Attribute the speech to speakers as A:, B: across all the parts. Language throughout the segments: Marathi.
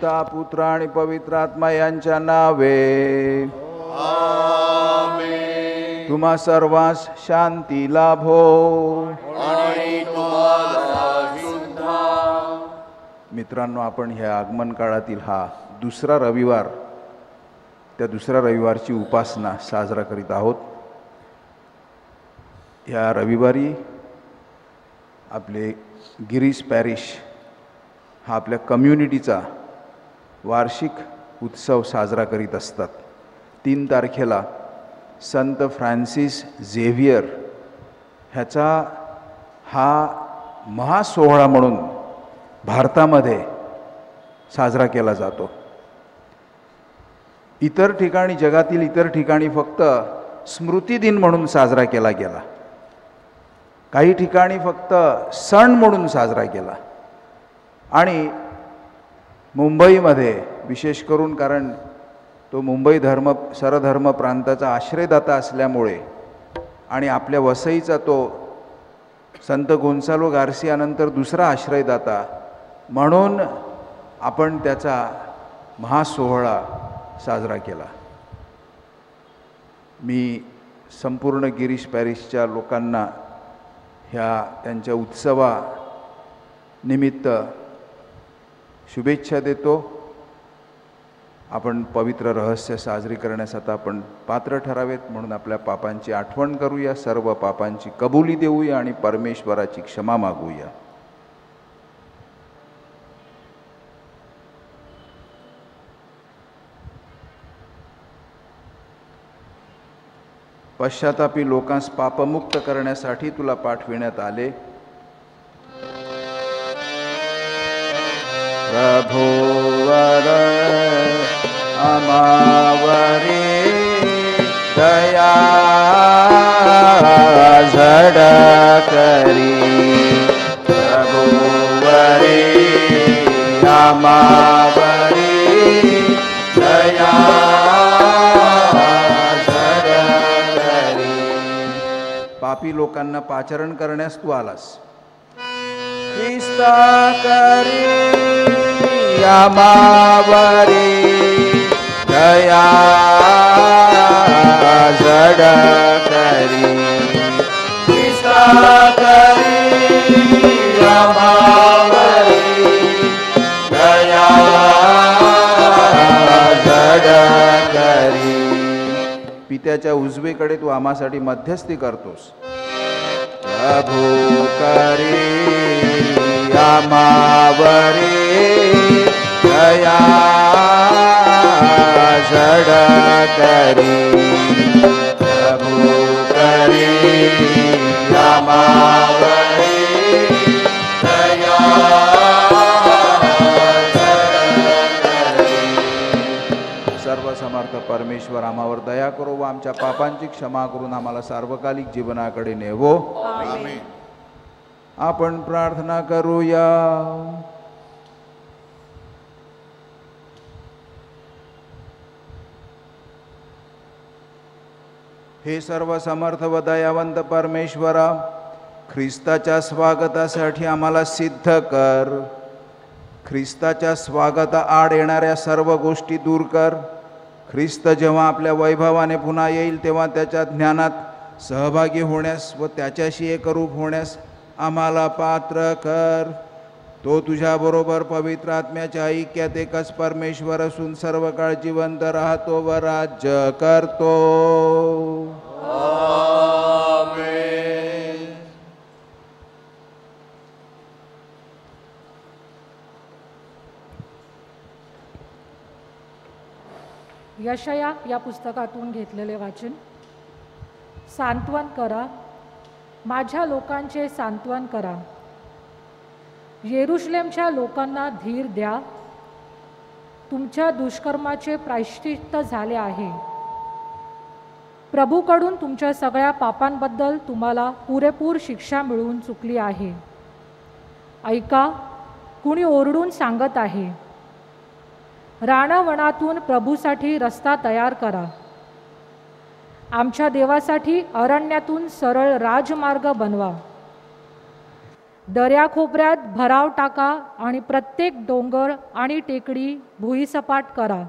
A: पिता पुत्र आणि पवित्र आत्मा यांच्या नावे आमेन. तुम्हा सर्वांस शांती लाभो.
B: आणि तुम्हाला सुद्धा.
A: मित्रांनो, आपण ह्या आगमन काळातील हा दुसरा रविवार, त्या दुसऱ्या रविवारची उपासना साजरा करीत आहोत. ह्या रविवारी आपले गिरीश पॅरिश हा आपल्या कम्युनिटीचा वार्षिक उत्सव साजरा करीत असतात. 3 तारखेला संत फ्रान्सिस झेवियर ह्याचा हा महासोहळा म्हणून भारतामध्ये साजरा केला जातो. इतर ठिकाणी, जगातील इतर ठिकाणी फक्त स्मृती दिन म्हणून साजरा केला गेला. काही ठिकाणी फक्त सण म्हणून साजरा केला. आणि मुंबईमध्ये विशेष करून, कारण तो मुंबई सरधर्म प्रांताचा आश्रयदाता असल्यामुळे आणि आपल्या वसईचा तो संत गोन्सालो गार्सियानंतर दुसरा आश्रयदाता म्हणून आपण त्याचा महासोहळा साजरा केला. मी संपूर्ण गिरीश पॅरिसच्या लोकांना ह्या त्यांच्या उत्सवानिमित्त शुभेच्छा देतो. आपण पवित्र रहस्य साजरी करण्यास आता आपण पात्र ठरावेत, म्हणून आपल्या पापांची आठवण करूया, सर्व पापांची कबुली देऊया आणि परमेश्वराची क्षमा मागूया. पश्चातापी लोकांस पापमुक्त करण्यासाठी तुला पाठविण्यात आले. प्रभुवर आमावरी दया झडकरी. प्रभुवरी आमावरी दया झडकरी. पापी लोकांना पाचारण करण्यास तू आलास. ख्रिस्ता करी आमावरी दया झडकरी. ख्रिस्ता करी आमावरी दया झडकरी. पित्याच्या उजवीकडे तू आम्हासाठी मध्यस्थी करतोस. प्रभू करी आमावरी दया झडकरी. प्रभू करी आमावरी दया झडकरी. सर्वसमर्थ परमेश्वर आम्हावर दया करो व आमच्या पापांची क्षमा करून आम्हाला सार्वकालिक जीवनाकडे नेवो. आमेन. आपण प्रार्थना करूया. हे सर्व समर्थ व दयावंत परमेश्वरा, ख्रिस्ताच्या स्वागतासाठी आम्हाला सिद्ध कर. ख्रिस्ताच्या स्वागताआड येणाऱ्या सर्व गोष्टी दूर कर. ख्रिस्त जेव्हा आपल्या वैभवाने पुन्हा येईल तेव्हा त्याच्या ज्ञानात सहभागी होण्यास व त्याच्याशी एकरूप होण्यास आम्हाला पात्र कर. तो तुझ्याबरोबर पवित्र आत्म्याच्या ऐक्यात एकच परमेश्वर असून सर्व काळ जिवंत राहतो व राज्य करतो.
B: आमेन.
C: यशया या पुस्तकातून घेतलेले वाचन. सांत्वन करा, माझ्या लोकांचे सांत्वन करा. येरुशलेमच्या लोकांना धीर द्या. तुमच्या दुष्कर्माचे प्रायश्चित्त झाले आहे. प्रभूकडून तुमच्या सगळ्या पापांबद्दल तुम्हाला पुरेपूर शिक्षा मिळून चुकली आहे. ऐका, कुणी ओरडून सांगत आहे, रानावनातून प्रभूसाठी रस्ता तयार करा. आमच्या देवासाठी अरण्यातून सरळ राजमार्ग बनवा. दर्याखोबऱ्यात भराव टाका आणि प्रत्येक डोंगर आणि टेकडी भुईसपाट करा.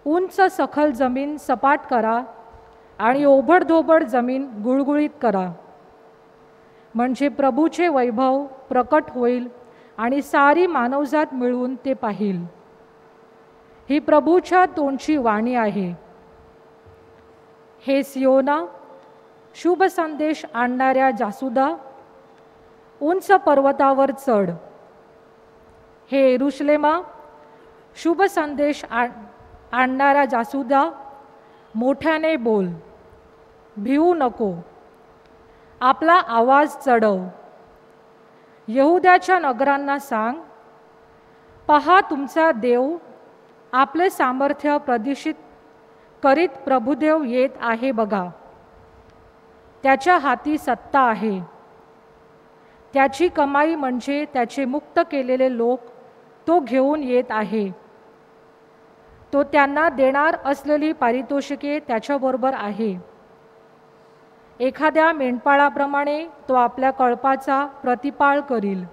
C: उंच सखल जमीन सपाट करा आणि ओबडधोबड जमीन गुळगुळीत करा. म्हणजे प्रभूचे वैभव प्रकट होईल आणि सारी मानवजात मिळून ते पाहिल. ही प्रभूच्या तोंडची वाणी आहे. हे सियोना, शुभ संदेश आणणाऱ्या जासुदा, उंच पर्वतावर चढ. हे येरुशलेमा, शुभ संदेश आणणाऱ्या जासुदा, मोठ्याने बोल, भिवू नको, आपला आवाज चढव. यहुद्याच्या नगरांना सांग, पहा तुमचा देव आपले सामर्थ्य प्रदर्शित करीत प्रभुदेव येत आहे बघा. त्याच्या हाती सत्ता आहे. त्याची कमाई म्हणजे त्याचे मुक्त केलेले लोक तो घेऊन येत आहे. तो त्यांना देणार असलेली पारितोषिके त्याच्याबरोबर आहे. एखाद्या मेंढपाळाप्रमाणे तो आपल्या कळपाचा प्रतिपाळ करील.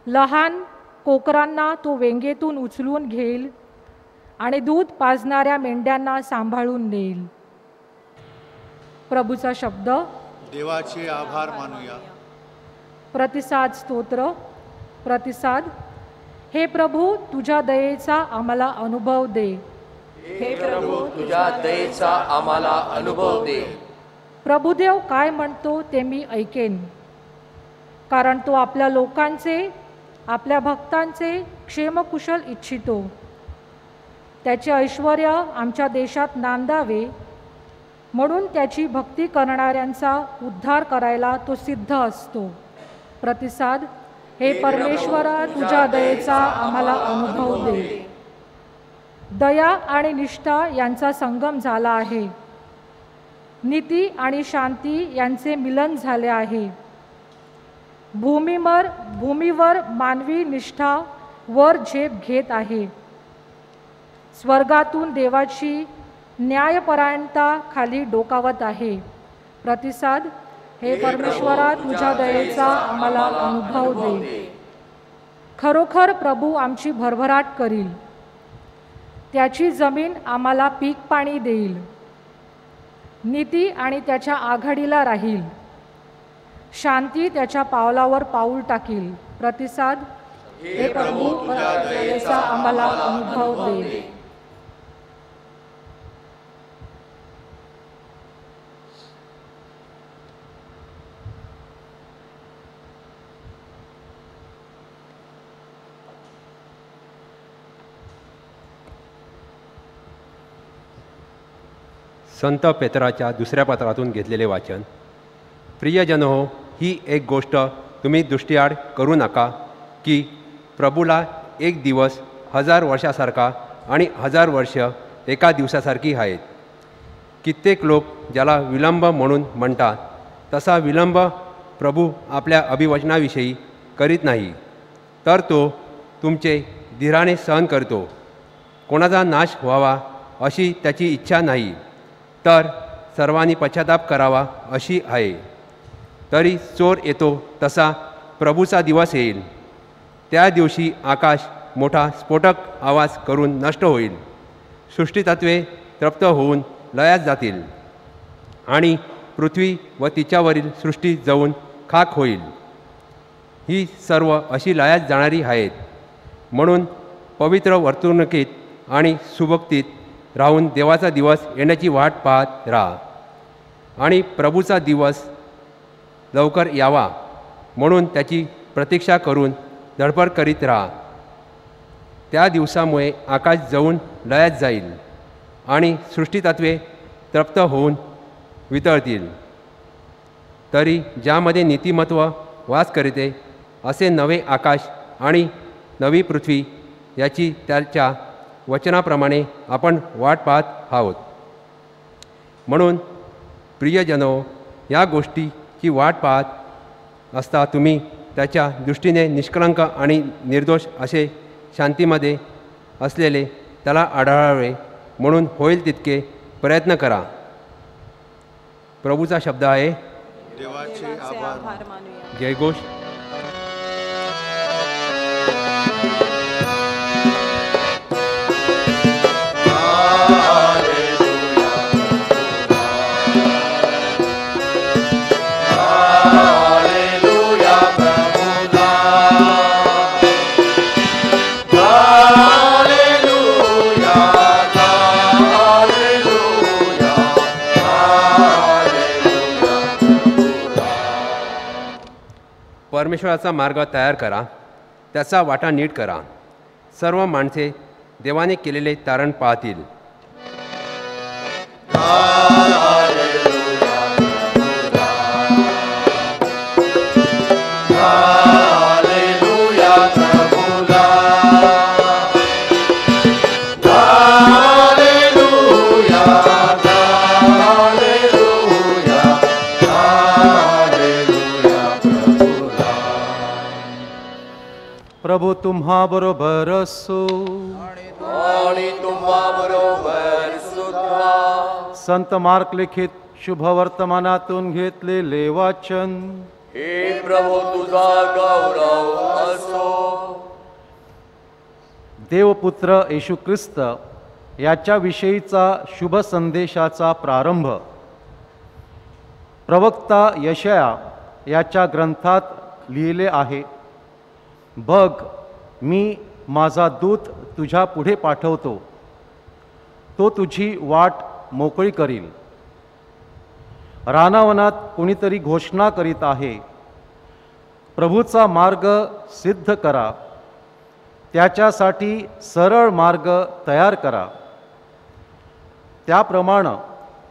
C: लहान कोकरांना तो वेंगेतून उचलून घेईल आणि दूध पाजणाऱ्या मेंढ्यांना सांभाळून नेईल. प्रभूचा शब्द.
D: देवाचे आभार मानूया.
C: प्रतिसाद स्तोत्र. प्रतिसाद. हे प्रभू, तुझ्या दयेचा आम्हाला अनुभव दे.
B: हे प्रभू, तुझ्या दयेचा आम्हाला अनुभव दे.
C: प्रभुदेव काय म्हणतो ते मी ऐकेन, कारण तो आपल्या लोकांचे, आपल्या भक्तांचे क्षेमकुशल इच्छितो. त्याचे ऐश्वर आमच्या देशात नांदावे म्हणून त्याची भक्ती करणाऱ्यांचा उद्धार करायला तो सिद्ध असतो. प्रतिसाद. हे परमेश्वरा, तुझ्या दयेचा आम्हाला अनुभव दे. दया आणि निष्ठा यांचा संगम झाला आहे. नीती आणि शांती यांचे मिलन झाले आहे. भूमीवर मानवी निष्ठा वर झेप घेत आहे. स्वर्गातून देवाची न्यायपरायणता खाली डोकावत आहे. प्रतिसाद. हे परमेश्वरा, तुझ्या दयेचा आम्हाला अनुभव दे. खरोखर प्रभू आमची भरभराट करील. त्याची जमीन आम्हाला पीक पाणी देईल. नीती आणि त्याच्या आघाडीला राहील. शांती त्याच्या पावलावर पाऊल टाकील. प्रतिसाद. हे प्रभू, तुझ्या दयेचा आम्हाला अनुभव दे.
E: संत पेत्राच्या दुसऱ्या पत्रातून घेतलेले वाचन. प्रियजन हो, ही एक गोष्ट तुम्ही दृष्टीआड करू नका की प्रभूला एक दिवस 1000 वर्षासारखा आणि 1000 वर्ष एका दिवसासारखी आहेत. कित्येक लोक ज्याला विलंब म्हणून म्हणतात, तसा विलंब प्रभू आपल्या अभिवचनाविषयी करीत नाही, तर तो तुमचे धीराने सहन करतो. कोणाचा नाश व्हावा अशी त्याची इच्छा नाही, तर सर्वांनी पश्चाताप करावा अशी आहे. तरी चोर येतो तसा प्रभूचा दिवस येईल. त्या दिवशी आकाश मोठा स्फोटक आवाज करून नष्ट होईल. सृष्टीतत्वे तृप्त होऊन लयात जातील आणि पृथ्वी व तिच्यावरील सृष्टी जळून खाक होईल. ही सर्व अशी लयात जाणारी आहेत. म्हणून पवित्र वर्तणुकीत आणि सुभक्तीत राहून देवाचा दिवस येण्याची वाट पाहत राहा आणि प्रभूचा दिवस लवकर यावा म्हणून त्याची प्रतीक्षा करून धडपड करीत राहा. त्या दिवसामुळे आकाश जळून लयात जाईल आणि सृष्टीतत्वे तृप्त होऊन वितळतील. तरी ज्यामध्ये नीतिमत्व वास करीते असे नवे आकाश आणि नवी पृथ्वी याची त्याच्या वचनाप्रमाणे आपण वाट पाहत आहोत. म्हणून प्रियजनो, या गोष्टीची वाट पाहत असता तुम्ही त्याच्या दृष्टीने निष्कलंक आणि निर्दोष असे शांतीमध्ये असलेले त्याला आढळावे म्हणून होईल तितके प्रयत्न करा. प्रभूचा शब्द आहे.
D: देवाचे आभार मानूया.
E: जयघोष. परमेश्वराचा मार्ग तयार करा, त्याचा वाटा नीट करा. सर्व माणसे देवाने केलेले तारण पाहतील.
F: प्रभू तुम्हा बरोबर असो.
B: आणि तुम्हा बरोबर सुद्धा.
F: संत मार्क लिखित शुभ वर्तमानातून घेतलेले वाचन.
B: हे प्रभू तुझा गौरव असो.
F: देवपुत्र येशू ख्रिस्त याच्या विषयीचा शुभ संदेशाचा प्रारंभ प्रवक्ता यशाया याच्या ग्रंथात लिहिले आहे. बघ, मी माझा दूत तुझ्या पुढे पाठवतो, तो तुझी वाट मोकळी करील. रानावनात कोणीतरी घोषणा करीत आहे, प्रभूचा मार्ग सिद्ध करा, त्याच्यासाठी सरळ मार्ग तयार करा. त्याप्रमाणे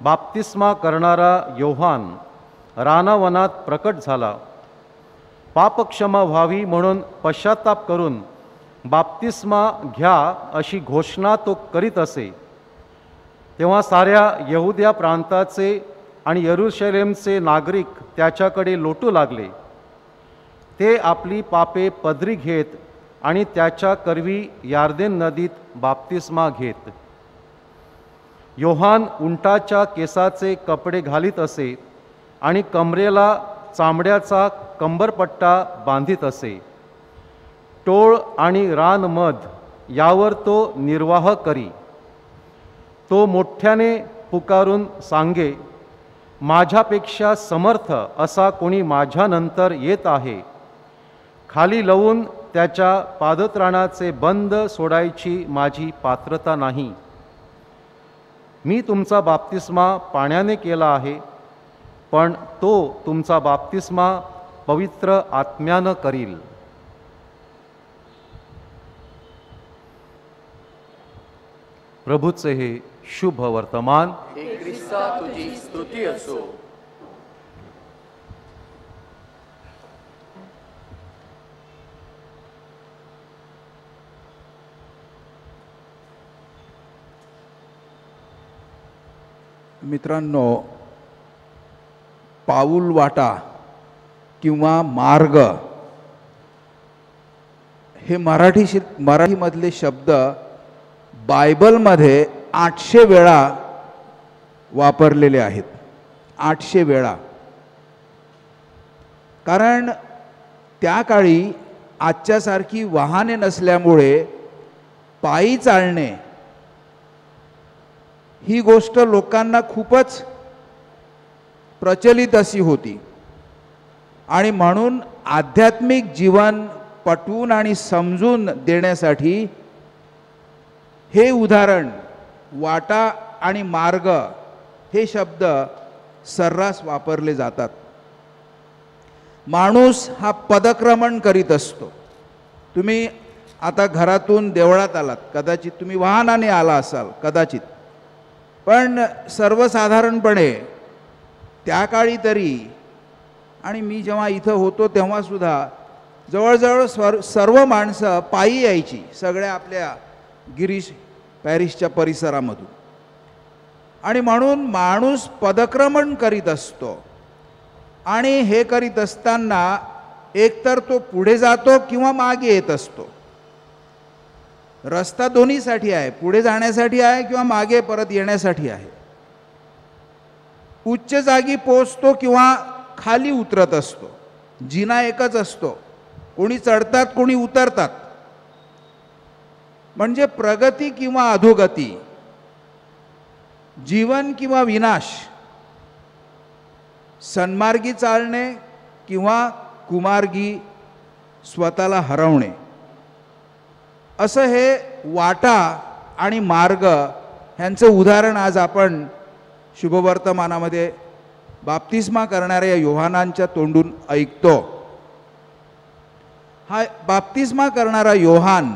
F: बाप्तिस्मा करणारा योहान रानावनात प्रकट झाला. पापक्षमा व्हावी म्हणून पश्चाताप करून बाप्तिस्मा घ्या अशी घोषणा तो करीत असे. तेव्हा साऱ्या यहुद्या प्रांताचे आणि यरूशलेमचे नागरिक त्याच्याकडे लोटू लागले. ते आपली पापे पदरी घेत आणि त्याच्या करवी यार्देन नदीत बाप्तिस्मा घेत. योहान उंटाच्या केसाचे कपडे घालीत असे आणि कमरेला चामड्याचा कंबरपट्टा बांधित असे. टोळ आणि रानमध यावर तो निर्वाह करी. तो मोठ्याने पुकारून सांगे, माझ्यापेक्षा समर्थ असा कोणी माझ्यानंतर येत आहे. खाली लवून त्याच्या पादत्राणाचे बंद सोडायची माझी पात्रता नाही. मी तुमचा बाप्तिस्मा पाण्याने केला आहे, पण तो तुमचा बाप्तिस्मा पवित्र आत्म्यानं करील. प्रभूचे हे शुभ वर्तमान.
B: हे ख्रिस्ता तुझी स्तुती असो.
A: मित्रांनो, पाऊल वाटा किंवा मार्ग हे मराठीमधले शब्द बायबलमध्ये 800 वेळा वापरलेले आहेत 800 वेळा. कारण त्या काळी आजच्यासारखी वाहने नसल्यामुळे पायी चालणे ही गोष्ट लोकांना खूपच प्रचलित अशी होती. आणि म्हणून आध्यात्मिक जीवन पटवून आणि समजून देण्यासाठी हे उदाहरण वाटा आणि मार्ग हे शब्द सर्रास वापरले जातात. माणूस हा पदक्रमण करीत असतो. तुम्ही आता घरातून देवळात आलात, कदाचित तुम्ही वाहनाने आला असाल कदाचित, पण सर्वसाधारणपणे त्या काळी तरी, आणि मी जेव्हा इथं होतो तेव्हा सुद्धा जवळजवळ सर्व माणसं पायी यायची सगळ्या आपल्या गिरीश पॅरिसच्या परिसरामधून. आणि म्हणून माणूस पदक्रमण करीत असतो. आणि हे करीत असताना एकतर तो पुढे जातो किंवा मागे येत असतो. रस्ता दोन्हीसाठी आहे, पुढे जाण्यासाठी आहे किंवा मागे परत येण्यासाठी आहे. उच्च जागी पोहोचतो किंवा खाली उतरत असतो. जिना एकच असतो, कोणी चढतात कोणी उतरतात. म्हणजे प्रगती किंवा अधोगती, जीवन किंवा विनाश, सन्मार्गी चालणे किंवा कुमार्गी स्वतःला हरवणे, असं हे वाटा आणि मार्ग ह्यांचं उदाहरण आज आपण शुभवर्तमानामध्ये बाप्तिस्मा करणाऱ्या योहानांच्या तोंडून ऐकतो. हा बाप्तिस्मा करणारा योहान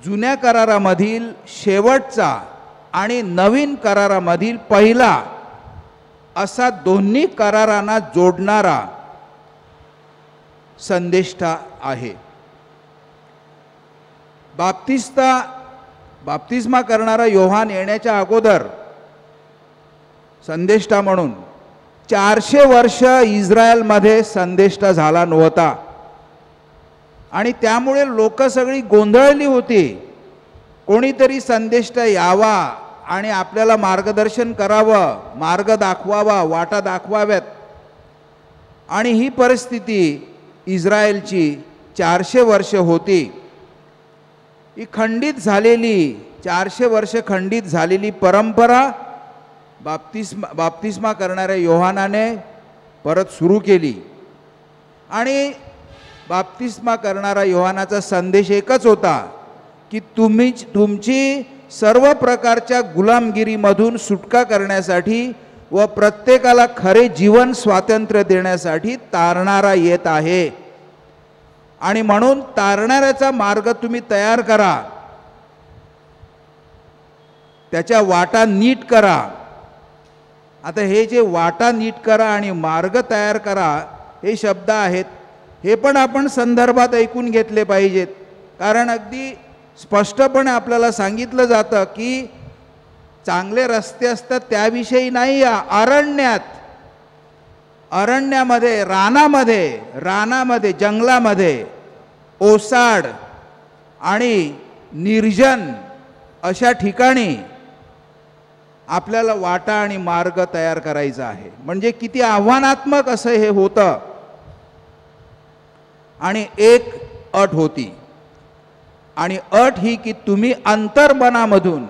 A: जुन्या करारामधील शेवटचा आणि नवीन करारामधील पहिला असा दोन्ही करारांना जोडणारा संदेष्टा आहे. बाप्तिस्मा करणारा योहान येण्याच्या अगोदर संदेष्टा म्हणून 400 वर्ष इस्रायलमध्ये संदेष्टा झाला नव्हता. आणि त्यामुळे लोक सगळी गोंधळली होती. कोणीतरी संदेष्टा यावा आणि आपल्याला मार्गदर्शन करावं, मार्ग दाखवावा, वाटा दाखवाव्यात. आणि ही परिस्थिती इस्रायलची 400 वर्ष होती. ही खंडित झालेली 400 वर्ष खंडित झालेली परंपरा बाप्तिस्मा करणाऱ्या योहानाने परत सुरू केली. आणि बाप्तिस्मा करणारा योहानाचा संदेश एकच होता की तुमची सर्व प्रकारच्या गुलामगिरीमधून सुटका करण्यासाठी व प्रत्येकाला खरे जीवन स्वातंत्र्य देण्यासाठी तारणारा येत आहे. आणि म्हणून तारणाऱ्याचा मार्ग तुम्ही तयार करा, त्याच्या वाटा नीट करा. आता हे जे वाटा नीट करा आणि मार्ग तयार करा हे शब्द आहेत, हे पण आपण संदर्भात ऐकून घेतले पाहिजेत. कारण अगदी स्पष्टपणे आपल्याला सांगितलं जातं की चांगले रस्ते असतात त्याविषयी नाही. अरण्यामध्ये, रानामध्ये, जंगलामध्ये, ओसाड आणि निर्जन अशा ठिकाणी आपल्याला वाटा आणि मार्ग तयार करायचा आहे. म्हणजे किती आव्हानात्मक असं हे होतं. आणि एक अट होती, आणि अट ही की तुम्ही अंतर्मनामधून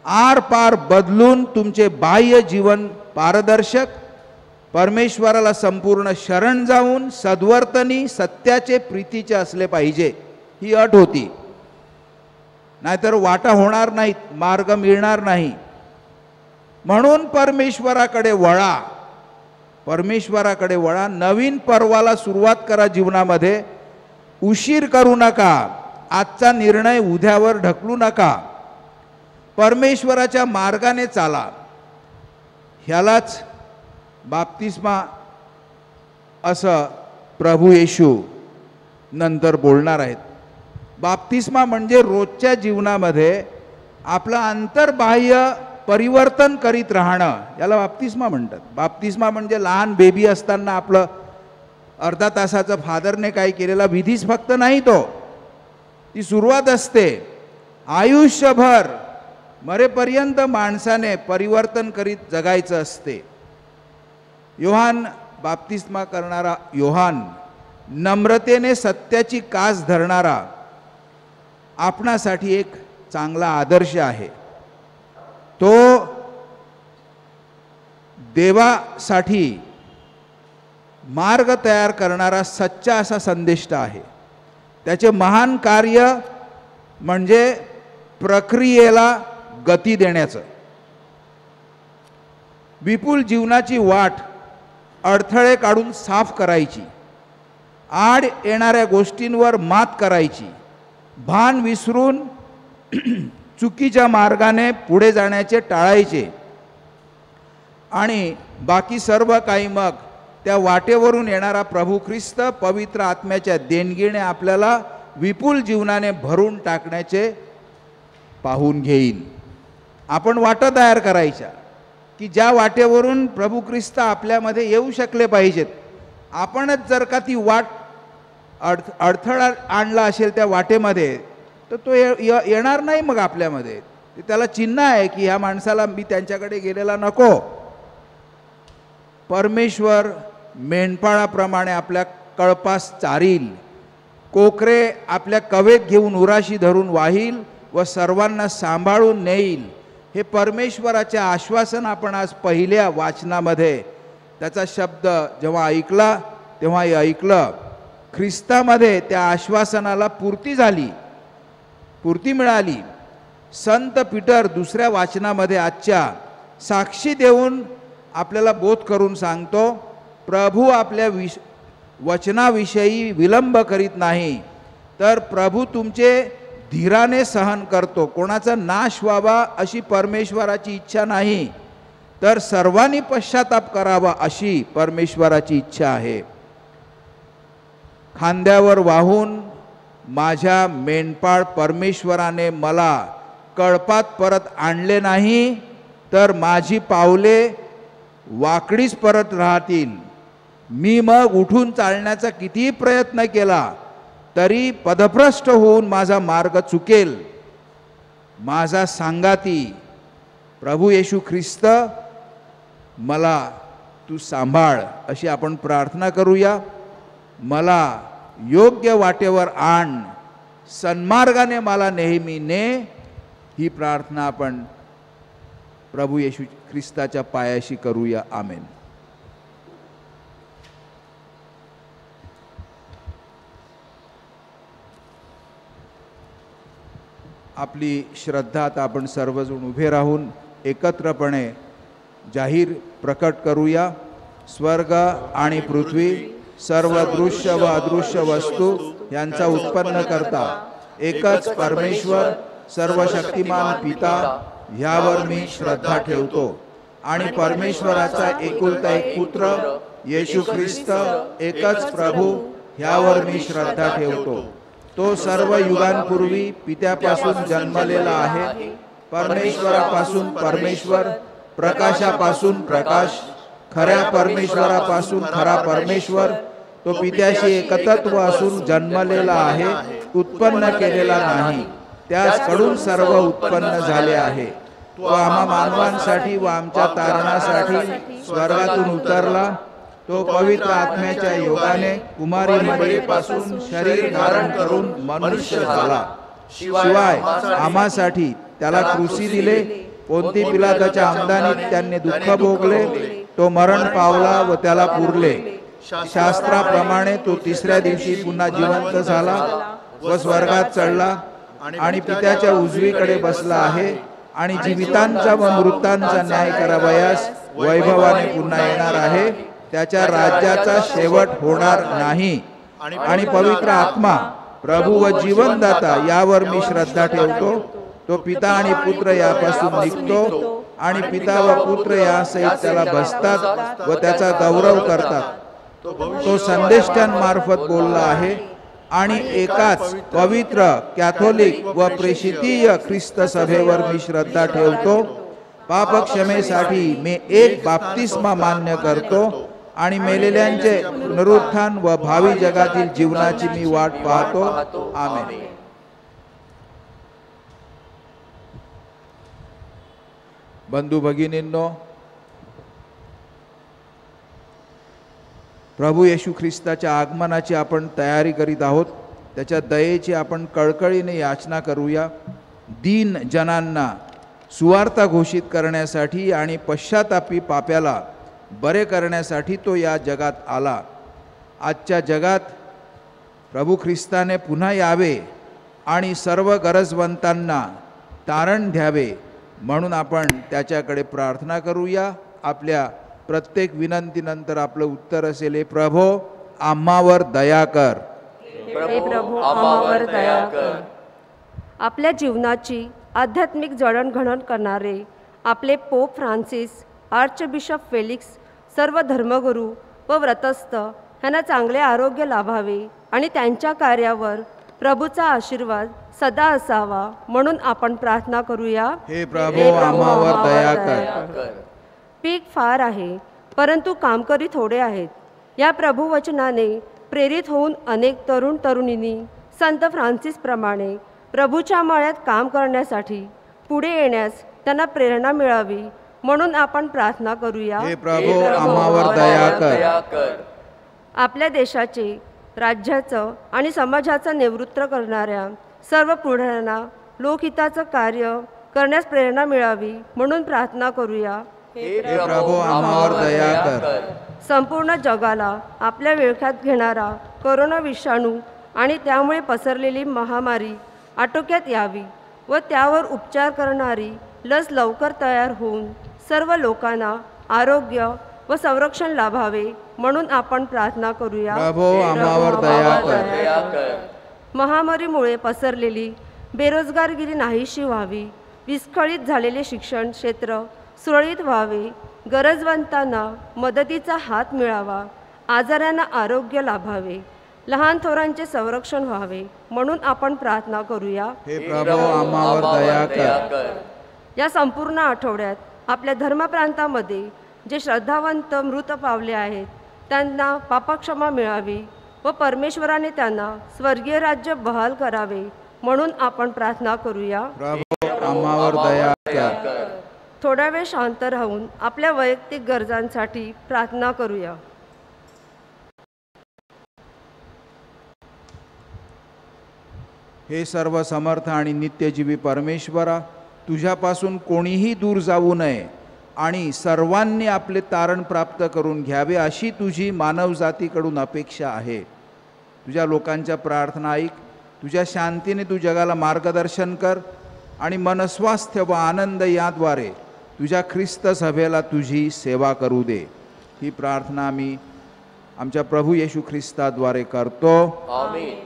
A: आर पार बदलून तुमचे बाह्य जीवन पारदर्शक, परमेश्वराला संपूर्ण शरण जाऊन सद्वर्तनी, सत्याचे, प्रीतीचे असले पाहिजे. ही अट होती. नाहीतर वाटा होणार नाहीत, मार्ग मिळणार नाही. म्हणून परमेश्वराकडे वळा. नवीन पर्वाला सुरुवात करा जीवनामध्ये. उशीर करू नका. आजचा निर्णय उद्यावर ढकलू नका. परमेश्वराच्या मार्गाने चाला. ह्यालाच बाप्तिस्मा असं प्रभू येशू नंतर बोलणार आहेत. बाप्तिस्मा म्हणजे रोजच्या जीवनामध्ये आपलं अंतर्बाह्य परिवर्तन करीत राहणं, याला बाप्तिस्मा म्हणतात. बाप्तिस्मा म्हणजे लहान बेबी असताना आपलं अर्धा तासाचं फादरने काय केलेला विधीच फक्त नाही, तो ती सुरुवात असते. आयुष्यभर मरेपर्यंत माणसाने परिवर्तन करीत जगायचं असते. योहान बाप्तिस्मा करणारा योहान, नम्रतेने सत्याची कास धरणारा, आपणासाठी एक चांगला आदर्श आहे. तो देवासाठी मार्ग तयार करणारा सच्चा असा संदेष्टा आहे. त्याचे महान कार्य म्हणजे प्रक्रियेला गती देण्याचं. विपुल जीवनाची वाट अडथळे काढून साफ करायची, आड येणाऱ्या गोष्टींवर मात करायची, भान विसरून चुकीच्या मार्गाने पुढे जाण्याचे टाळायचे आणि बाकी सर्व काही मग त्या वाटेवरून येणारा प्रभू ख्रिस्त पवित्र आत्म्याच्या देणगीने आपल्याला विपुल जीवनाने भरून टाकण्याचे पाहून घेईन. आपण वाटा तयार करायच्या की ज्या वाटेवरून प्रभू ख्रिस्त आपल्यामध्ये येऊ शकले पाहिजेत. आपणच जर का ती वाट अडथळा आणला असेल त्या वाटेमध्ये, तर तो येणार नाही मग आपल्यामध्ये. ते त्याला चिन्ह आहे की ह्या माणसाला मी त्यांच्याकडे गेलेला नको. परमेश्वर मेंढपाळाप्रमाणे आपल्या कळपास चारील, कोकरे आपल्या कवेत घेऊन उराशी धरून वाहील व सर्वांना सांभाळून नेईल. हे परमेश्वराचे आश्वासन आपण आज पहिल्या वाचनामध्ये त्याचा शब्द जेव्हा ऐकला तेव्हा हे ऐकलं. ख्रिस्तामध्ये त्या आश्वासनाला पूर्ती झाली, पूर्ती मिळाली. संत पीटर दुसऱ्या वाचनामध्ये आजच्या साक्षी देऊन आपल्याला बोध करून सांगतो, प्रभू आपल्या वचनाविषयी विलंब करीत नाही, तर प्रभू तुमचे धीराने सहन करतो. कोणाचा नाश व्हावा अशी परमेश्वराची इच्छा नाही, तर सर्वांनी पश्चाताप करावा अशी परमेश्वराची इच्छा आहे. खांद्यावर वाहून माझ्या मेंढपाळ परमेश्वराने मला कळपात परत आणले नाही, तर माझी पावले वाकडीच परत राहतील. मी मग उठून चालण्याचा कितीही प्रयत्न केला तरी पदभ्रष्ट होऊन माझा मार्ग चुकेल. माझा सांगाती प्रभू येशू ख्रिस्त, मला तू सांभाळ अशी आपण प्रार्थना करूया. मला योग्य वाटेवर आण, सन्मार्गाने मला नेहमी ने, ही प्रार्थना आपण प्रभू येशू ख्रिस्ताच्या पायाशी करूया. आमेन. आपली श्रद्धा आता आपण सर्वजण उभे राहून एकत्रपणे जाहीर प्रकट करूया. स्वर्ग आणि पृथ्वी, सर्व दृश्य व अदृश्य वस्तू यांचा उत्पन्न करता एकच परमेश्वर सर्वशक्तिमान पिता ह्यावर मी श्रद्धा ठेवतो आणि परमेश्वराचा एकुलता एक पुत्र येशू ख्रिस्त एकच प्रभू ह्यावर मी श्रद्धा ठेवतो. तो सर्व युगांपूर्वी पित्यापासून जन्मलेला आहे, परमेश्वरापासून परमेश्वर, प्रकाशापासून प्रकाश, खऱ्या परमेश्वरापासून खरा परमेश्वर. तो पित्याशी एकतत्व असून जन्मलेला आहे, उत्पन्न केलेला नाही. त्याचकडून सर्व उत्पन्न झाले आहे. तो आम्हा मानवांसाठी व आमच्या तारणासाठी स्वर्गातून उतरला. तो पवित्र आत्म्याच्या योगाने कुमारी मरियेपासून शरीर धारण करून मनुष्य झाला. शिवाय आम्हासाठी त्याला क्रूसी दिले. पोंती पिलाताच्या आमदानीत त्यांनी दुःख भोगले. तो मरण पावला व त्याला पुरले. शास्त्राप्रमाणे तो तिसऱ्या दिवशी पुन्हा जिवंत झाला व स्वर्गात चढला आणि पित्याच्या उजवीकडे बसला आहे आणि जीवितांचा व मृतांचा न्याय करावयास वैभवाने पुन्हा येणार आहे. त्याच्या राज्याचा शेवट होणार नाही. आणि पवित्र आत्मा प्रभू व जीवनदाता यावर मी श्रद्धा ठेवतो. तो पिता आणि पुत्र यापासून निघतो आणि पिता व पुत्र यासहित त्याला बसतात व त्याचा गौरव करतात. तो संदेष्टांमार्फत बोलला आहे आणि एकाच पवित्र कॅथोलिक व प्रेषितीय ख्रिस्त सभेवर मी श्रद्धा ठेवतो. पापक्षमेसाठी मी एक बाप्तिस्मा मान्य करतो आणि मेलेल्यांचे पुनरुत्थान व भावी जगातील जीवनाची मी वाट पाहतो. आमेन. बंधू भगिनींनो, प्रभू येशू ख्रिस्ताच्या आगमनाची आपण तयारी करीत आहोत. त्याच्या दयेची आपण कळकळीने याचना करूया. दीन जनांना सुवार्ता घोषित करण्यासाठी आणि पश्चातापी पाप्याला बरे करण्यासाठी तो या जगात आला. आजच्या जगात प्रभू ख्रिस्ताने पुन्हा यावे आणि सर्व गरजवंतांना तारण द्यावे म्हणून आपण त्याच्याकडे प्रार्थना करूया. आपल्या प्रत्येक विनंतीनंतर आपलं उत्तर असेल, हे प्रभो आम्हावर दया कर.
B: हे प्रभू आम्हावर दया कर.
G: आपल्या जीवनाची आध्यात्मिक जडणघडण करणारे आपले पोप फ्रान्सिस, आर्चबिशप फेलिक्स, सर्व धर्मगुरू व व्रतस्थ यांना चांगले आरोग्य लाभावे आणि त्यांच्या कार्यावर प्रभूचा आशीर्वाद सदा असावा म्हणून आपण प्रार्थना करूया.
A: हे प्रभो आम्हावर दया कर.
G: पीक फार आहे परंतु कामकरी थोडे आहेत. या प्रभू वचनाने प्रेरित होऊन अनेक तरुण तरुणींनी संत फ्रान्सिस प्रमाणे प्रभूच्या माळ्यात काम करण्यासाठी पुढे येण्यास त्यांना प्रेरणा मिळावी म्हणून आपण प्रार्थना करूया.
A: हे प्रभो आम्हावर दया कर.
G: आपल्या देशाचे, राज्याचं आणि समाजाचं नेतृत्व करणाऱ्या सर्व पुढाऱ्यांना लोकहिताचं कार्य करण्यास प्रेरणा मिळावी म्हणून प्रार्थना करूया.
A: हे प्रभो आम्हावर दया कर.
G: संपूर्ण जगाला आपल्या विळख्यात घेणारा कोरोना विषाणू आणि त्यामुळे पसरलेली महामारी आटोक्यात यावी व त्यावर उपचार करणारी लस लवकर तयार होऊन सर्व लोकांना आरोग्य व संरक्षण लाभावे म्हणून आपण प्रार्थना करूया.
A: प्रभो आम्हावर दया कर.
G: महामारीमुळे पसरलेली बेरोजगारगिरी नाहीशी व्हावी, विस्कळीत झालेले शिक्षण क्षेत्र सुरळीत व्हावे, गरजवंतांना मदतीचा हात मिळावा, आजाऱ्यांना आरोग्य लाभावे, लहान थोरांचे संरक्षण व्हावे म्हणून आपण प्रार्थना करूया.
A: हे प्रभो आम्हावर दया कर.
G: या संपूर्ण आठवड्यात आपल्या धर्मप्रांतामध्ये जे श्रद्धावंत मृत पावले आहेत त्यांना पापक्षमा मिळावी व परमेश्वराने त्यांना स्वर्गीय राज्य बहाल करावे म्हणून आपण प्रार्थना करूया.
A: प्रभो आम्हावर दया कर.
G: थोडा वेळ शांत राहून आपल्या वैयक्तिक गरजांसाठी प्रार्थना करूया.
A: हे सर्व समर्थ आणि नित्यजीवी परमेश्वरा, तुझ्यापासून कोणीही दूर जाऊ नये आणि सर्वांनी आपले तारण प्राप्त करून घ्यावे अशी तुझी मानवजातीकडून अपेक्षा आहे. तुझ्या लोकांच्या प्रार्थना ऐक. तुझ्या शांतीने तू जगाला मार्गदर्शन कर आणि मनस्वास्थ्य व आनंद याद्वारे तुझ्या ख्रिस्त सभेला तुझी सेवा करू दे. ही प्रार्थना आम्ही आमच्या प्रभू येशू ख्रिस्ताद्वारे करतो.
B: आमीन.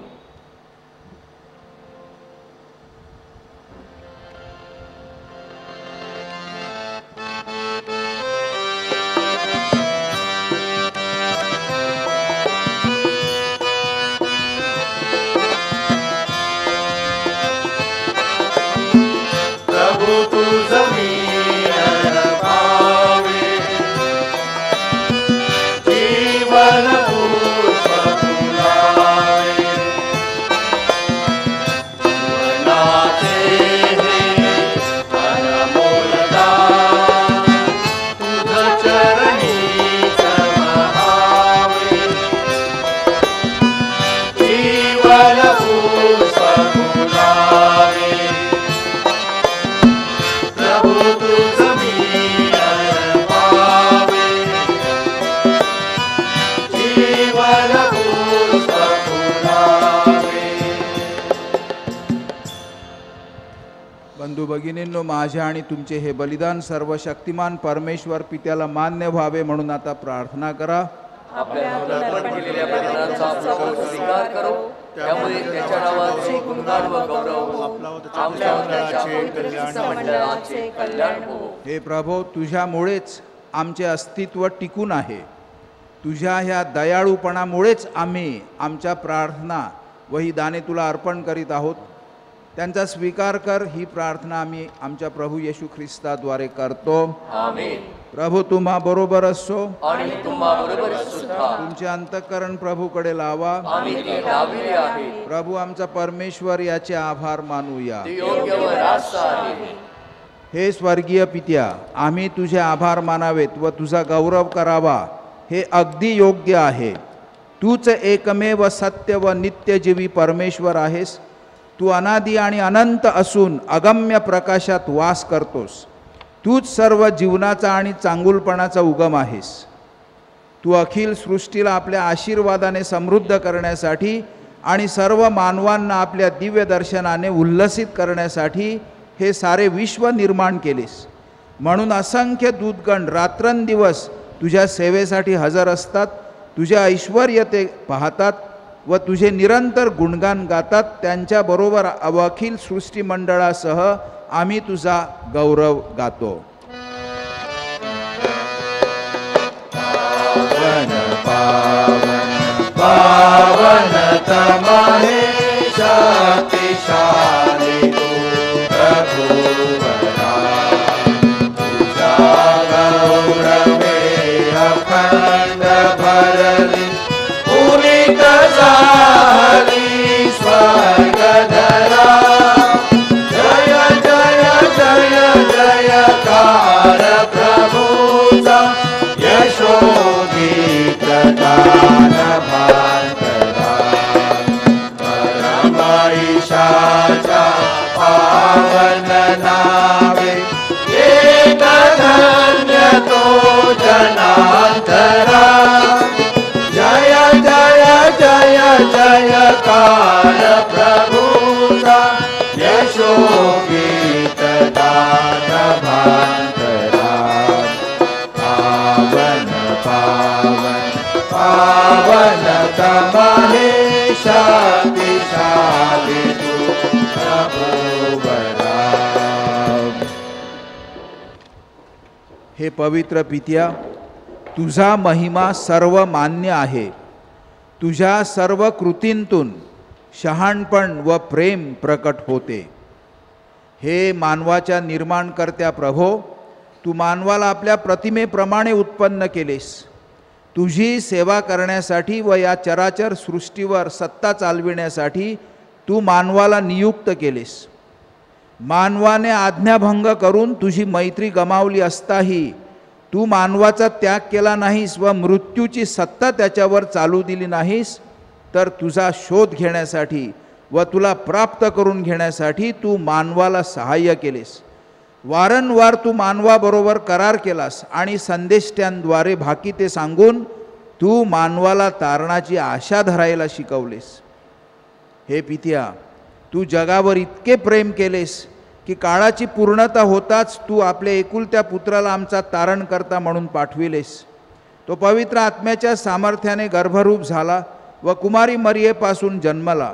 A: बंधू भगिनींनो, माझे आणि तुमचे हे बलिदान सर्व शक्तिमान परमेश्वर पित्याला मान्य व्हावे म्हणून आता प्रार्थना करा.
B: आपल्या अर्पण केलेल्या बलिदानाचा प्रभू स्वीकार करो. त्यामुळे त्याच्या नावाचे गुणगान व गौरव आमच्या व त्याच्या पवित्र मंडळाचे कल्याण हो.
A: हे प्रभो, तुझ्यामुळेच आमचे अस्तित्व टिकून आहे. तुझ्या ह्या दयाळूपणामुळेच आम्ही आमच्या प्रार्थना व ही दाने तुला अर्पण करीत आहोत. त्यांचा स्वीकार कर. ही प्रार्थना आम्ही आमच्या प्रभू येशू ख्रिस्ताद्वारे करतो.
B: आमीन.
A: प्रभू तुम्हा बरोबर असो
B: आणि तुम्हा बरोबर सुद्धा
A: तुमचे अंतःकरण प्रभूकडे लावा.
B: आम्ही ते लावले आहे.
A: प्रभू आमचा परमेश्वर याचे आभार मानूया.
B: ते योग्य व रास्त आहे.
A: हे स्वर्गीय पित्या, आम्ही तुझे आभार मानावेत व तुझा गौरव करावा हे अगदी योग्य आहे. तूच एकमेव सत्य व नित्यजीवी परमेश्वर आहेस. तू अनादी आणि अनंत असून अगम्य प्रकाशात वास करतोस. तूच सर्व जीवनाचा आणि चांगुलपणाचा उगम आहेस. तू अखिल सृष्टीला आपल्या आशीर्वादाने समृद्ध करण्यासाठी आणि सर्व मानवांना आपल्या दिव्य दर्शनाने उल्लसित करण्यासाठी हे सारे विश्व निर्माण केलेस. म्हणून असंख्य दूतगण रात्रंदिवस तुझ्या सेवेसाठी हजर असतात. तुझे ऐश्वर्य ते पाहतात व तुझे निरंतर गुणगान गातात. त्यांच्याबरोबर अखिल सृष्टिमंडळासह आम्ही तुझा गौरव गातो. पावन पावन पावन तमहे शक्तिशाली तू प्रभुवरा. तुझा गौरवे अखंड भरली पुनीत झाली स्वर्गधरा. जय जय जय जयकार प्रभूचा यशोगीत गान भांडरा. परमईशाच्या पावन नावे एक धन्य तो जनांतरा. जय जय जय जयकार प्रभूचा यशोगीत गान भांडरा. पावन पावन पावन तमहे शक्तिशाली तू प्रभुवरा. हे पवित्र पित्या, तुझा महिमा सर्व मान्य आहे. तुझ्या सर्व कृतींतून शहाणपण व प्रेम प्रकट होते. हे मानवाच्या निर्माणकर्त्या प्रभो, तू मानवाला आपल्या प्रतिमेप्रमाणे उत्पन्न केलेस. तुझी सेवा करण्यासाठी व या चराचर सृष्टीवर सत्ता चालविण्यासाठी तू मानवाला नियुक्त केलेस. मानवाने आज्ञाभंग करून तुझी मैत्री गमावली असताही तू मानवाचा त्याग केला नाहीस व मृत्यूची सत्ता त्याच्यावर चालू दिली नाहीस. तर तुझा शोध घेण्यासाठी व तुला प्राप्त करून घेण्यासाठी तू मानवाला सहाय्य केलेस. वारंवार तू मानवाबरोबर करार केलास आणि संदेष्ट्यांद्वारे भाकिते सांगून तू मानवाला तारणाची आशा धरायला शिकवलेस. हे पित्या, तू जगावर इतके प्रेम केलेस की काळाची पूर्णता होताच तू आपल्या एकुलत्या पुत्राला आमचा तारणकर्ता म्हणून पाठविलेस. तो पवित्र आत्म्याच्या सामर्थ्याने गर्भरूप झाला व कुमारी मरियेपासून जन्मला.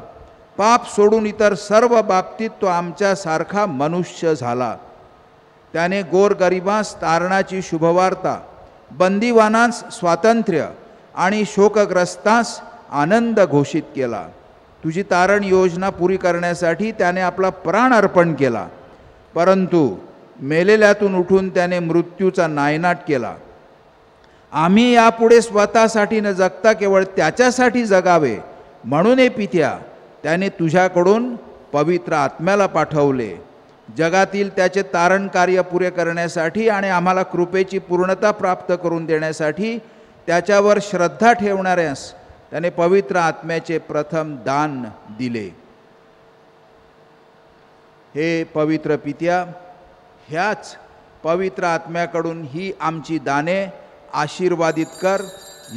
A: पाप सोडून इतर सर्व बाबतीत तो आमच्यासारखा मनुष्य झाला. त्याने गोरगरिबांस तारणाची शुभवार्ता, बंदिवानांस स्वातंत्र्य आणि शोकग्रस्तांस आनंद घोषित केला. तुझी तारण योजना पुरी करण्यासाठी त्याने आपला प्राण अर्पण केला. परंतु मेलेल्यातून उठून त्याने मृत्यूचा नायनाट केला. आम्ही यापुढे स्वतःसाठी न जगता केवळ त्याच्यासाठी जगावे म्हणून हे पित्या, त्याने तुझ्याकडून पवित्र आत्म्याला पाठवले. जगातील त्याचे तारण कार्य पुरे करण्यासाठी आणि आम्हाला कृपेची पूर्णता प्राप्त करून देण्यासाठी त्याच्यावर श्रद्धा ठेवणाऱ्यास त्याने पवित्र आत्म्याचे प्रथम दान दिले. हे पवित्र पित्या, ह्याच पवित्र आत्म्याकडून ही आमची दाने आशीर्वादित कर.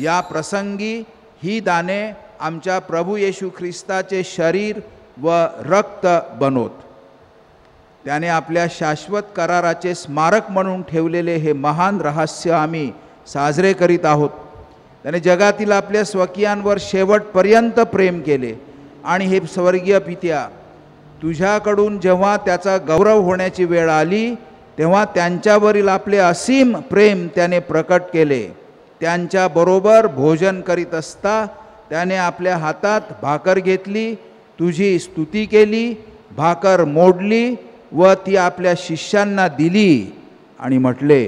A: या प्रसंगी ही दाने आमच्या प्रभू येशू ख्रिस्ताचे शरीर व रक्त बनोत. त्याने आपल्या शाश्वत कराराचे स्मारक म्हणून ठेवलेले हे महान रहस्य आम्ही साजरे करीत आहोत. त्याने जगातील आपल्या स्वकीयांवर शेवटपर्यंत प्रेम केले आणि हे स्वर्गीय पित्या, तुझ्याकडून जेव्हा त्याचा गौरव होण्याची वेळ आली तेव्हा त्यांच्यावरील आपले असीम प्रेम त्याने प्रकट केले. त्यांच्याबरोबर भोजन करीत असता त्याने आपल्या हातात भाकर घेतली, तुझी स्तुती केली, भाकर मोडली व ती आपल्या शिष्यांना दिली आणि म्हटले,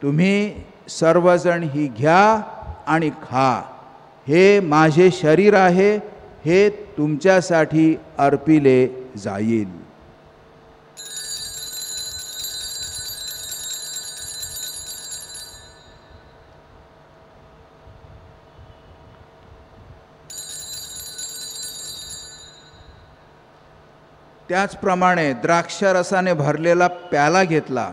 A: तुम्ही सर्वजण ही घ्या आणि खा. हे माझे शरीर आहे, हे तुमच्यासाठी अर्पिले जाईल. त्याचप्रमाणे द्राक्षरसाने भरलेला प्याला घेतला,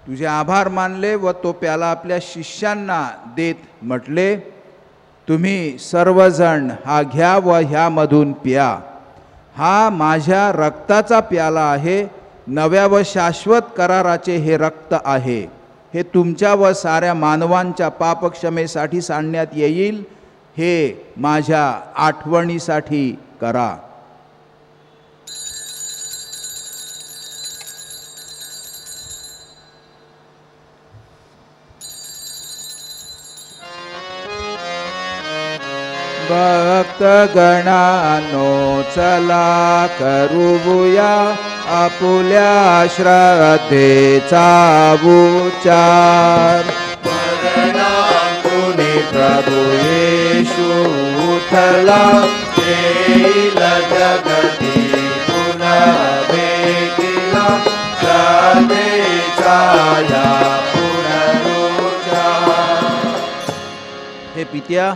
A: तुझे आभार मानले व तो प्याला आपल्या शिष्यांना देत म्हटले, तुम्ही सर्वजण हा घ्या व ह्यामधून प्या. हा माझ्या रक्ताचा प्याला आहे, नव्या व शाश्वत कराराचे हे रक्त आहे. हे तुमच्या व साऱ्या मानवांच्या पापक्षमेसाठी सांडण्यात येईल. हे माझ्या आठवणीसाठी करा. भक्तगणांनो चला करूया आपुल्या श्रद्धेचा उच्चार. मरणातून प्रभू येशू उठला, येईल जगती पुन्हा भेटीला, श्रद्धेचा या पुनरुच्चार. हे पित्या,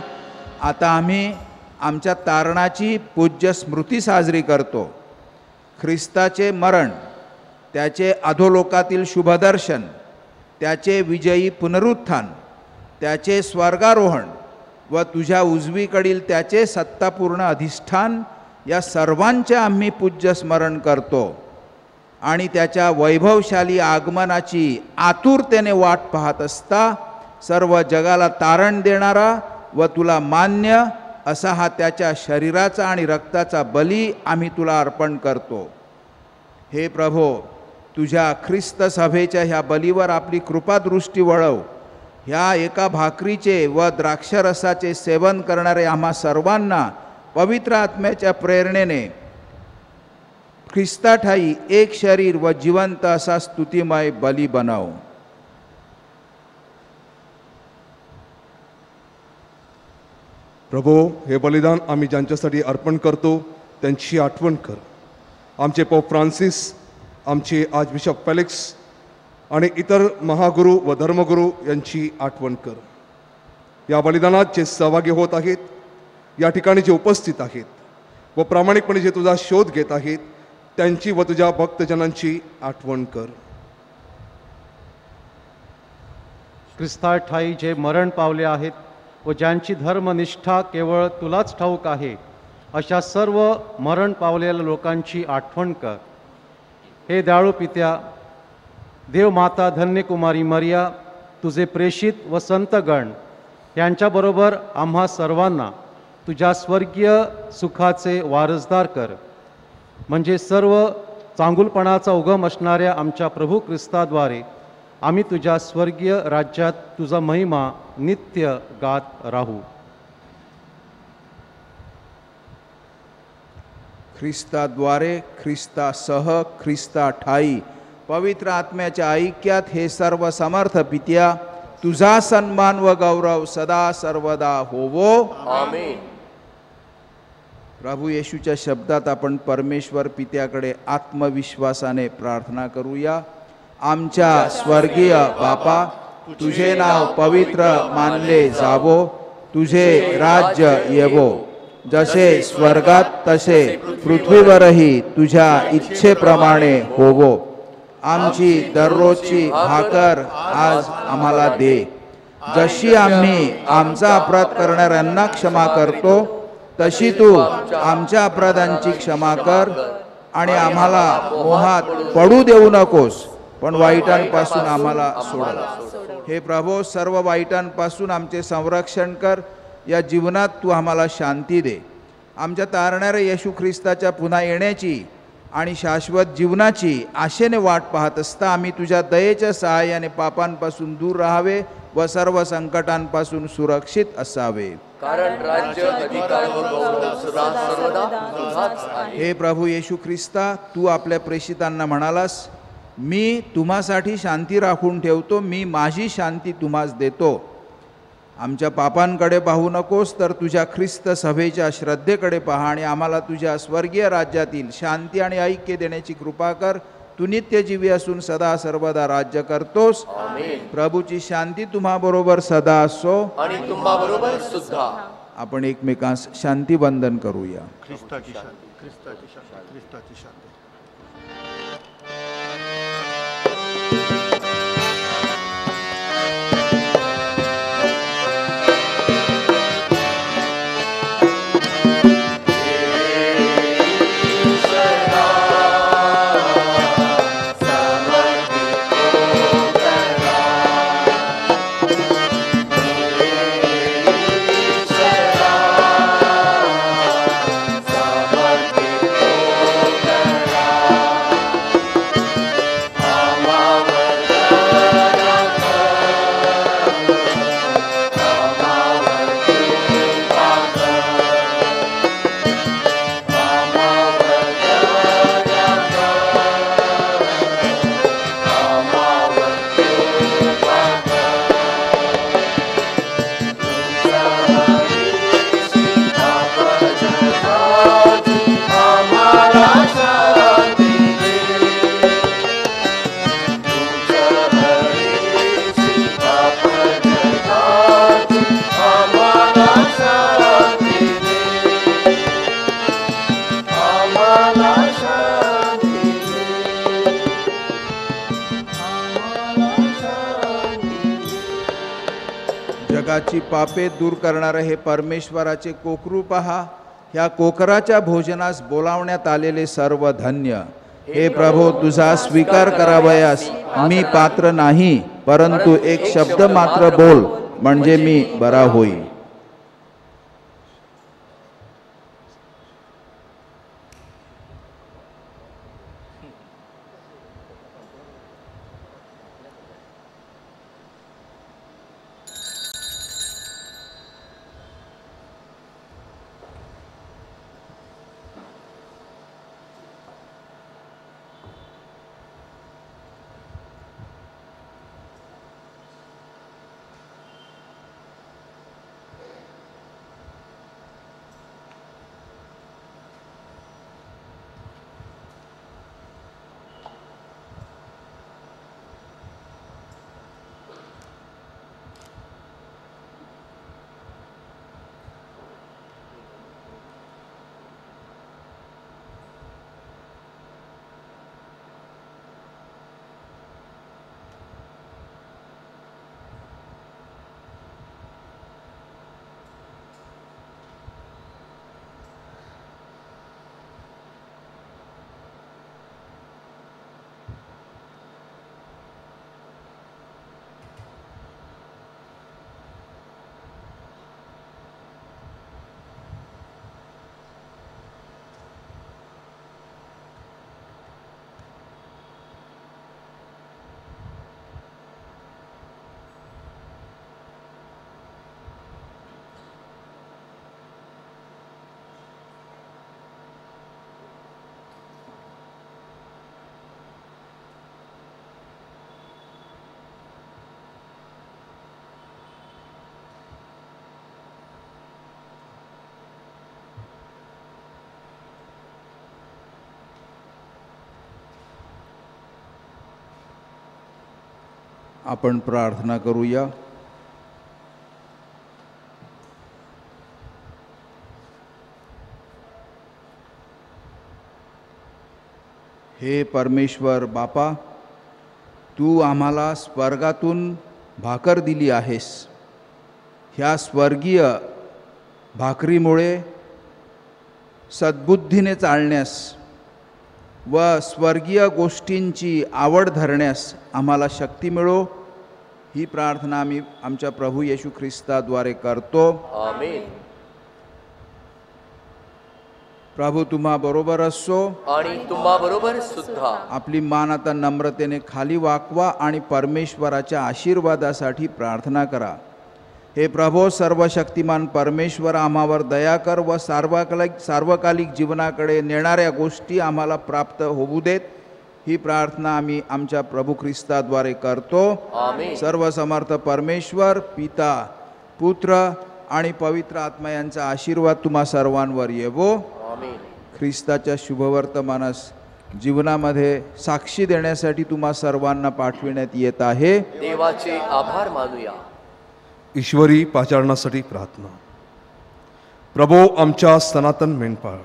A: आता आम्ही आमच्या तारणाची पूज्य स्मृती साजरी करतो. ख्रिस्ताचे मरण, त्याचे अधोलोकातील शुभदर्शन, त्याचे विजयी पुनरुत्थान, त्याचे स्वर्गारोहण व तुझ्या उजवीकडील त्याचे सत्तापूर्ण अधिष्ठान, या सर्वांचे आम्ही पूज्य स्मरण करतो आणि त्याच्या वैभवशाली आगमनाची आतुरतेने वाट पाहत असता सर्व जगाला तारण देणारा व तुला मान्य असा हा त्याच्या शरीराचा आणि रक्ताचा बली आम्ही तुला अर्पण करतो. हे प्रभो, तुझ्या ख्रिस्त सभेच्या ह्या बलीवर आपली कृपादृष्टी वळव. ह्या एका भाकरीचे व द्राक्षरसाचे सेवन करणारे आम्हा सर्वांना पवित्र आत्म्याच्या प्रेरणेने ख्रिस्ताठाई एक शरीर व जिवंत असा स्तुतिमय बली बनव.
H: प्रभो, हे बलिदान आम्ही ज्यांच्यासाठी अर्पण करतो त्यांची आठवण कर. आमचे पोप फ्रान्सिस, आमचे आर्चबिशप फेलिक्स आणि इतर महागुरू व धर्मगुरू यांची आठवण कर. या बलिदानात जे सहभागी होत आहेत, या ठिकाणी जे उपस्थित आहेत व प्रामाणिकपणे जे तुझा शोध घेत आहेत, त्यांची व तुझ्या भक्तजनांची आठवण कर.
F: ख्रिस्ताठाई जे मरण पावले आहेत व ज्यांची धर्मनिष्ठा केवळ तुलाच ठाऊक आहे, अशा सर्व मरण पावलेल्या लोकांची आठवण कर. हे दयाळू पित्या, देवमाता धन्यकुमारी मरिया, तुझे प्रेषित व संतगण यांच्याबरोबर आम्हा सर्वांना तुझ्या स्वर्गीय सुखाचे वारसदार कर. म्हणजे सर्व चांगुलपणाचा उगम असणाऱ्या आमच्या प्रभू ख्रिस्ताद्वारे आम्ही तुझ्या स्वर्गीय राज्यात तुझा महिमा नित्य गात राहू.
A: ख्रिस्ताद्वारे, ख्रिस्तासह, ख्रिस्ताठाई पवित्र आत्म्याच्या ऐक्यात हे सर्व समर्थ पित्या, तुझा सन्मान व गौरव सदा सर्वदा होवो.
B: आमेन.
A: प्रभू येशूच्या शब्दात आपण परमेश्वर पित्याकडे आत्मविश्वासाने प्रार्थना करूया. आमच्या स्वर्गीय बापा, तुझे नाव पवित्र मानले जावो, तुझे राज्य येवो, जसे स्वर्गात तसे पृथ्वीवरही तुझ्या इच्छेप्रमाणे होवो. आमची दररोजची भाकर आज आम्हाला दे, जशी आम्ही आमचा अपराध करणाऱ्यांना क्षमा करतो, तशी तू आमच्या अपराधांची क्षमा कर. आणि आम्हाला मोहात पडू देऊ नकोस, पण वाईटांपासून आम्हाला सोड. हे प्रभो, सर्व वाईटांपासून आमचे संरक्षण कर. या जीवनात तू आम्हाला शांती दे. आमच्या तारणाऱ्या येशू ख्रिस्ताच्या पुन्हा येण्याची आणि शाश्वत जीवनाची आशेने वाट पाहत असता आम्ही तुझ्या दयेच्या सहाय्याने पापांपासून दूर राहावे व सर्व संकटांपासून सुरक्षित असावे.
B: कारण राज्य, अधिकार व गौरव सदा सर्वदा तुझाच आहे.
A: हे प्रभू येशू ख्रिस्ता, तू आपल्या प्रेषितांना म्हणालास, मी तुम्हासाठी शांती राखून ठेवतो, मी माझी शांती तुम्हास देतो. आमच्या पापांकडे पाहू नकोस, तर तुझ्या ख्रिस्त सभेच्या श्रद्धेकडे पहा आणि आम्हाला तुझ्या स्वर्गीय राज्यातील शांती आणि ऐक्य देण्याची कृपा कर. तू नित्यजीवी असून सदा सर्वदा राज्य करतोस.
B: आमेन.
A: प्रभूची शांती तुम्हाबरोबर सदा असो
B: आणि तुम्हाबरोबर सुद्धा.
A: आपण एकमेकांस शांती वंदन करूया.
D: ख्रिस्ताची शांती, ख्रिस्ताची शांती, ख्रिस्ताची शांती.
A: जगाची पापे दूर करणारे हे परमेश्वराचे कोकरू पहा. ह्या कोकराच्या भोजनास बोलावण्यात आलेले सर्व धन्य. हे प्रभो, तुझा स्वीकार करावयास मी पात्र नाही, परंतु एक शब्द मात्र बोल म्हणजे मी बरा होईल. आपण प्रार्थना करूया. हे परमेश्वर बापा, तू आम्हाला स्वर्गातून भाकर दिली आहेस. ह्या स्वर्गीय भाकरीमुळे सद्बुद्धीने चालण्यास व स्वर्गीय गोष्टींची आवड धरण्यास आम्हाला शक्ती मिळो, ही प्रार्थना आम्ही आमच्या प्रभू येशू ख्रिस्ताद्वारे करतो.
B: आमेन.
A: प्रभू तुम्हा बरोबर असो
B: आणि तुम्हा बरोबर सुद्धा.
A: आपली मान आता नम्रतेने खाली वाकवा आणि परमेश्वराच्या आशीर्वादासाठी प्रार्थना करा. हे प्रभो, सर्वशक्तिमान परमेश्वर, आम्हावर दया कर व सार्वकालिक जीवनाकडे नेणाऱ्या गोष्टी आम्हाला प्राप्त होऊ देत, ही प्रार्थना आम्ही आमच्या प्रभू ख्रिस्ताद्वारे करतो.
B: आमेन.
A: सर्वसमर्थ परमेश्वर, पिता, पुत्र आणि पवित्र आत्मा यांचा आशीर्वाद तुम्हा सर्वांवर येवो.
B: आमेन.
A: ख्रिस्ताच्या शुभवर्तमानास जीवनामध्ये साक्षी देण्यासाठी तुम्हा सर्वांना पाठविण्यात येत आहे.
B: देवाचे आभार मानूया.
H: ईश्वरी पाचारणासाठी प्रार्थना. प्रभो, आमच्या सनातन मेंढपाळ,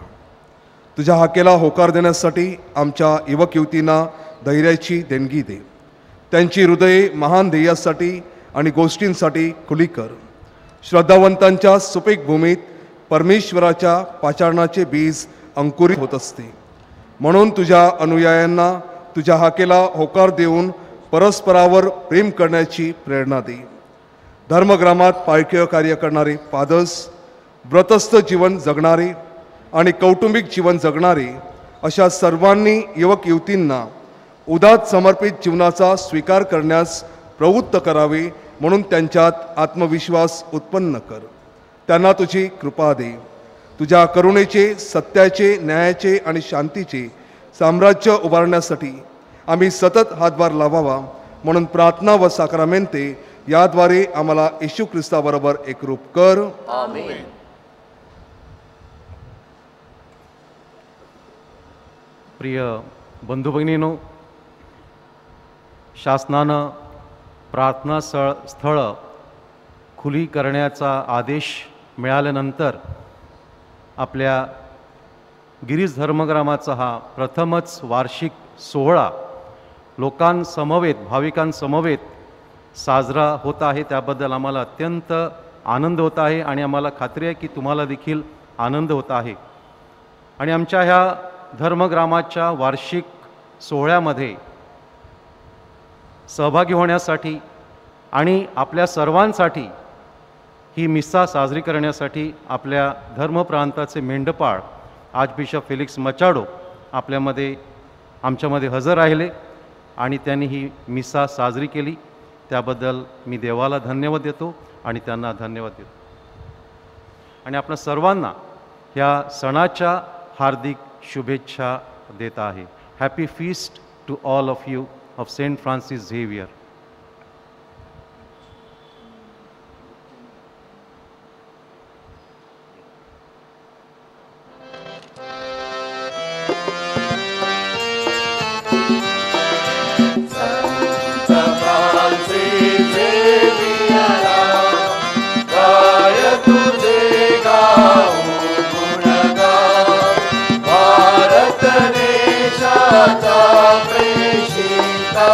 H: तुझ्या हाकेला होकार देण्यासाठी आमच्या युवक युवतींना धैर्याची देणगी दे. त्यांची हृदये महान ध्येयासाठी आणि गोष्टींसाठी खुली कर. श्रद्धावंतांच्या सुपीक भूमीत परमेश्वराच्या पाचारणाचे बीज अंकुरित होत असते. म्हणून तुझ्या अनुयायांना तुझ्या हाकेला होकार देऊन परस्परावर प्रेम करण्याची प्रेरणा दे. धर्मग्रामात पाळकीय कार्य करणारे फादर्स, व्रतस्थ जीवन जगणारे आणि कौटुंबिक जीवन जगणारे अशा सर्वांनी युवक युवतींना उदात समर्पित जीवनाचा स्वीकार करण्यास प्रवृत्त करावे म्हणून त्यांच्यात आत्मविश्वास उत्पन्न कर. त्यांना तुझी कृपा दे. तुझ्या करुणेचे, सत्याचे, न्यायाचे आणि शांतीचे साम्राज्य उभारण्यासाठी आम्ही सतत हातभार लावावा म्हणून प्रार्थना व साक्रामेंते याद्वारे आम्हाला येशू ख्रिस्ताबरोबर एकरूप कर.
B: आमेन.
F: प्रिय बंधू भगिनींनो, शासनानं प्रार्थना स्थळं खुली करण्याचा आदेश मिळाल्यानंतर आपल्या गिरीश धर्मग्रामाचा हा प्रथमच वार्षिक सोहळा लोकांसमवेत, भाविकांसमवेत साजरा होत आहे. त्याबद्दल आम्हाला अत्यंत आनंद होत आहे आणि आम्हाला खात्री आहे की तुम्हाला देखील आनंद होत आहे. आणि आमच्या ह्या धर्मग्रामाच्या वार्षिक सोहळ्यामध्ये सहभागी होण्यासाठी आणि आपल्या सर्वांसाठी ही मिसा साजरी करण्यासाठी आपल्या धर्मप्रांताचे मेंढपाळ आर्चबिशप फेलिक्स मचाडो आमच्यामध्ये हजर राहिले आणि त्यांनी ही मिसा साजरी केली. त्याबद्दल मी देवाला धन्यवाद देतो आणि त्यांना धन्यवाद देतो. आणि आपल्या सर्वांना ह्या सणाच्या हार्दिक शुभेच्छा देत आहे. Happy feast to all of you of Saint Francis Xavier.
B: Bharat देशाचा प्रेषिता